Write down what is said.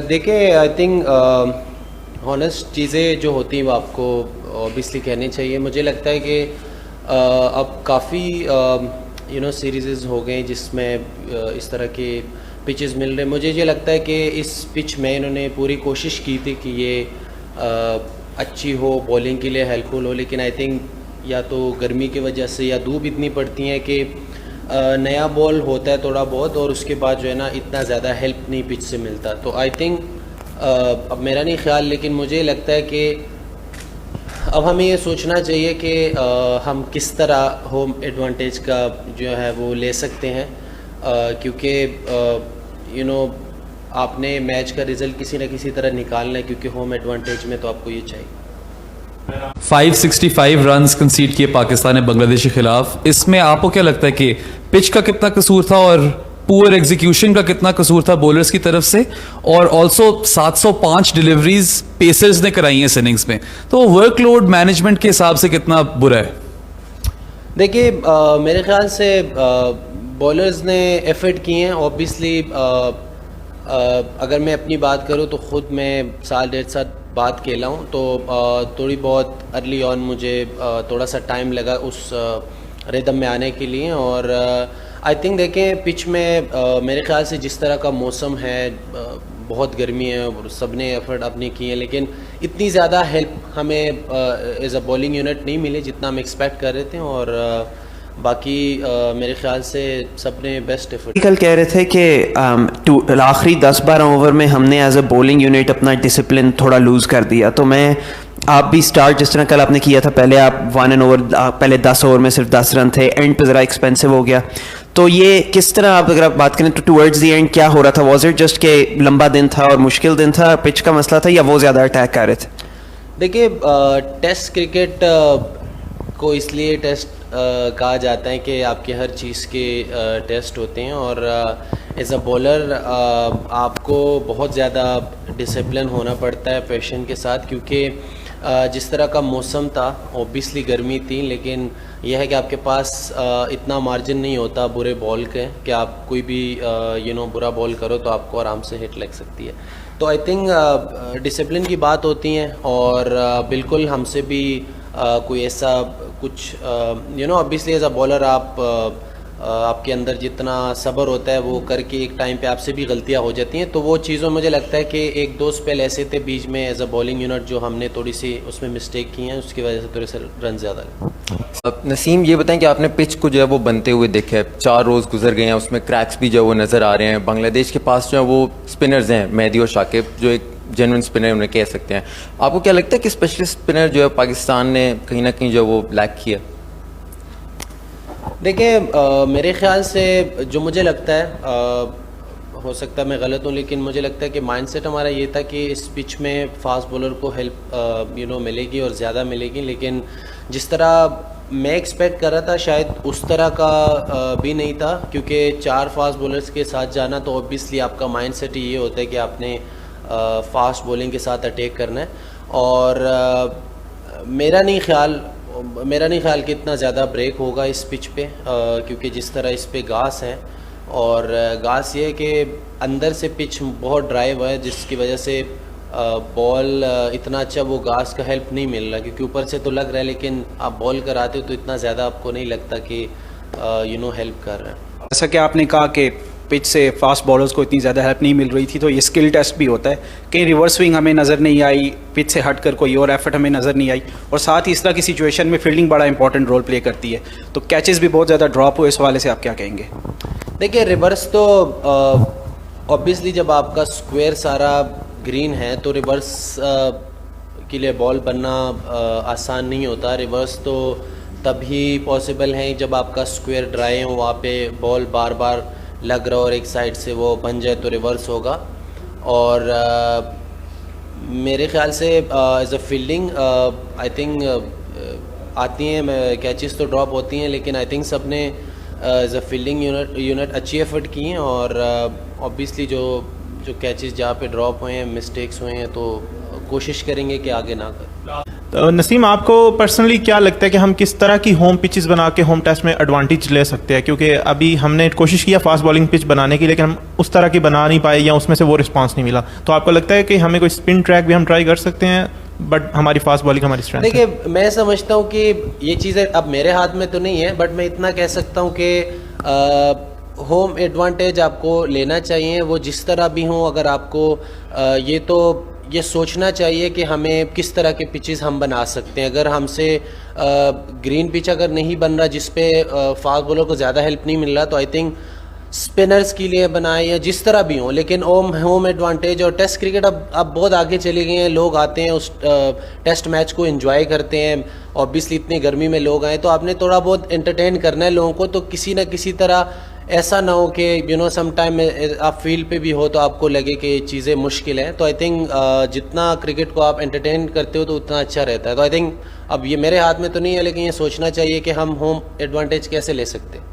देखिए, I think honest चीज़ें जो होती हैं वो आपको ऑब्वियसली कहनी चाहिए। मुझे लगता है कि अब काफ़ी सीरीज़ हो गए जिसमें इस तरह के पिचेस मिल रहे हैं। मुझे ये लगता है कि इस पिच में इन्होंने पूरी कोशिश की थी कि ये अच्छी हो, बॉलिंग के लिए हेल्पफुल हो, लेकिन आई थिंक या तो गर्मी की वजह से या धूप इतनी पड़ती है कि नया बॉल होता है थोड़ा बहुत, और उसके बाद जो है ना इतना ज़्यादा हेल्प नहीं पिच से मिलता। तो आई थिंक अब मेरा नहीं ख्याल, लेकिन मुझे लगता है कि अब हमें ये सोचना चाहिए कि हम किस तरह होम एडवांटेज का जो है वो ले सकते हैं, क्योंकि आपने मैच का रिज़ल्ट किसी न किसी तरह निकालना है, क्योंकि होम एडवांटेज में तो आपको ये चाहिए। 565 रन्स कंसीड किए पाकिस्तान ने बांग्लादेश के खिलाफ। इसमें आपको क्या लगता है कि पिच का कितना कसूर था और पुअर एग्जीक्यूशन का कितना कसूर था बॉलर्स की तरफ से? और ऑल्सो 705 डिलीवरीज पेसर्स ने कराई हैं इस इनिंग्स में, तो वर्कलोड मैनेजमेंट के हिसाब से कितना बुरा है? देखिए, मेरे ख्याल से बॉलर्स ने एफर्ट किए हैं ऑब्वियसली। अगर मैं अपनी बात करूं तो ख़ुद मैं साल डेढ़ साल बाद खेला हूं, तो थोड़ी बहुत अर्ली ऑन मुझे थोड़ा सा टाइम लगा उस रिदम में आने के लिए। और आई थिंक देखें, पिच में मेरे ख्याल से जिस तरह का मौसम है, बहुत गर्मी है और सब ने एफर्ट अपनी की है, लेकिन इतनी ज़्यादा हेल्प हमें एज अ बॉलिंग यूनिट नहीं मिली जितना हम एक्सपेक्ट कर रहे थे। और बाकी मेरे ख्याल से सब ने बेस्ट एफर्ट। कल कह रहे थे कि आखिरी 10-12 ओवर में हमने एज अ बॉलिंग यूनिट अपना डिसिप्लिन थोड़ा लूज़ कर दिया। तो आप भी स्टार्ट जिस तरह कल आपने किया था, पहले आप 1 एन ओवर, पहले 10 ओवर में सिर्फ 10 रन थे, एंड पे ज़रा एक्सपेंसिव हो गया। तो ये किस तरह, आप अगर आप बात करें तो टुवर्ड्स दी एंड क्या हो रहा था? वॉज इट जस्ट के लंबा दिन था और मुश्किल दिन था, पिच का मसला था, या वो ज़्यादा अटैक कर रहे थे? देखिए, टेस्ट क्रिकेट को इसलिए टेस्ट कहा जाता है कि आपके हर चीज़ के टेस्ट होते हैं, और एज अ बॉलर आपको बहुत ज़्यादा डिसिप्लिन होना पड़ता है पेशेंस के साथ, क्योंकि जिस तरह का मौसम था, ऑब्वियसली गर्मी थी, लेकिन यह है कि आपके पास इतना मार्जिन नहीं होता बुरे बॉल के कि आप कोई भी बुरा बॉल करो तो आपको आराम से हिट लग सकती है। तो आई थिंक डिसिप्लिन की बात होती है, और बिल्कुल हमसे भी कोई ऐसा कुछ ऑब्वियसली एज अ बॉलर आपके अंदर जितना सब्र होता है वो करके एक टाइम पे आपसे भी गलतियां हो जाती हैं। तो वो चीज़ों मुझे लगता है कि एक दो स्पेल ऐसे थे बीच में एज अ बॉलिंग यूनिट जो हमने थोड़ी सी उसमें मिस्टेक की हैं, उसकी वजह से थोड़े से रन ज़्यादा। नसीम, ये बताएं कि आपने पिच को जो है वो बनते हुए देखा है, 4 रोज़ गुजर गए हैं, उसमें क्रैक्स भी जो है वो नज़र आ रहे हैं। बांग्लादेश के पास जो है वो स्पिनर्स हैं, मेहदी और शाकिब, जो एक जेन्युइन स्पिनर उन्हें कह सकते हैं। आपको क्या लगता है कि स्पेशलिस्ट स्पिनर जो है पाकिस्तान ने कहीं ना कहीं जो वो लैक किया? देखिए, मेरे ख्याल से जो मुझे लगता है, हो सकता है मैं गलत हूँ, लेकिन मुझे लगता है कि माइंडसेट हमारा ये था कि इस पिच में फास्ट बॉलर को हेल्प मिलेगी और ज़्यादा मिलेगी, लेकिन जिस तरह मैं एक्सपेक्ट कर रहा था शायद उस तरह का भी नहीं था, क्योंकि 4 फास्ट बॉलर्स के साथ जाना तो ऑब्वियसली आपका माइंडसेट ये होता है कि आपने फास्ट बॉलिंग के साथ अटैक करना है। और मेरा नहीं ख्याल कि इतना ज़्यादा ब्रेक होगा इस पिच पे, क्योंकि जिस तरह इस पे घास है, और घास ये है कि अंदर से पिच बहुत ड्राई हुआ है, जिसकी वजह से बॉल इतना अच्छा वो घास का हेल्प नहीं मिल रहा, क्योंकि ऊपर से तो लग रहा है लेकिन आप बॉल कराते हो तो इतना ज़्यादा आपको नहीं लगता कि हेल्प कर रहा है। जैसा कि आपने कहा कि पिच से फास्ट बॉलर्स को इतनी ज़्यादा हेल्प नहीं मिल रही थी, तो ये स्किल टेस्ट भी होता है। कहीं रिवर्स स्विंग हमें नज़र नहीं आई, पिच से हटकर कोई और एफर्ट हमें नज़र नहीं आई, और साथ ही इस तरह की सिचुएशन में फील्डिंग बड़ा इंपॉर्टेंट रोल प्ले करती है, तो कैचेस भी बहुत ज़्यादा ड्रॉप हुए। इस हवाले से आप क्या कहेंगे? देखिए, रिवर्स तो ऑब्वियसली जब आपका स्क्वायर सारा ग्रीन है तो रिवर्स के लिए बॉल बनना आसान नहीं होता। रिवर्स तो तभी पॉसिबल है जब आपका स्क्वायर ड्राई हो, वहाँ पे बॉल बार बार लग रहा हो और एक साइड से वो बन जाए तो रिवर्स होगा। और मेरे ख्याल से as a fielding I think आती हैं, कैचेस तो ड्रॉप होती हैं, लेकिन आई थिंक सब ने एज अ फील्डिंग यूनिट अच्छी एफर्ट की हैं, और ऑब्वियसली जो कैचेस जहाँ पे ड्रॉप हुए हैं, मिस्टेक्स हुए हैं, तो कोशिश करेंगे कि आगे ना करें। तो नसीम, आपको पर्सनली क्या लगता है कि हम किस तरह की होम पिचेस बना के होम टेस्ट में एडवांटेज ले सकते हैं? क्योंकि अभी हमने कोशिश किया फास्ट बॉलिंग पिच बनाने की, लेकिन हम उस तरह की बना नहीं पाए या उसमें से वो रिस्पांस नहीं मिला। तो आपको लगता है कि हमें कोई स्पिन ट्रैक भी हम ट्राई कर सकते हैं, बट हमारी फास्ट बॉलिंग हमारी स्ट्रेंथ है? देखिए, मैं समझता हूँ कि ये चीज़ें अब मेरे हाथ में तो नहीं है, बट मैं इतना कह सकता हूँ कि होम एडवांटेज आपको लेना चाहिए, वो जिस तरह भी हो। अगर आपको ये सोचना चाहिए कि हमें किस तरह के पिचेस हम बना सकते हैं। अगर हमसे ग्रीन पिच अगर नहीं बन रहा, जिस पे फास्ट बॉलर को ज़्यादा हेल्प नहीं मिल रहा, तो आई थिंक स्पिनर्स के लिए बनाए या जिस तरह भी हो। लेकिन होम एडवांटेज और टेस्ट क्रिकेट अब बहुत आगे चले गए हैं। लोग आते हैं उस टेस्ट मैच को एंजॉय करते हैं। ऑब्वियसली इतनी गर्मी में लोग आए तो आपने थोड़ा बहुत एंटरटेन करना है लोगों को, तो किसी न किसी तरह ऐसा ना हो कि सम टाइम आप फील्ड पे भी हो तो आपको लगे कि चीज़ें मुश्किल हैं। तो आई थिंक जितना क्रिकेट को आप एंटरटेन करते हो तो उतना अच्छा रहता है। तो आई थिंक अब ये मेरे हाथ में तो नहीं है, लेकिन ये सोचना चाहिए कि हम होम एडवांटेज कैसे ले सकते हैं।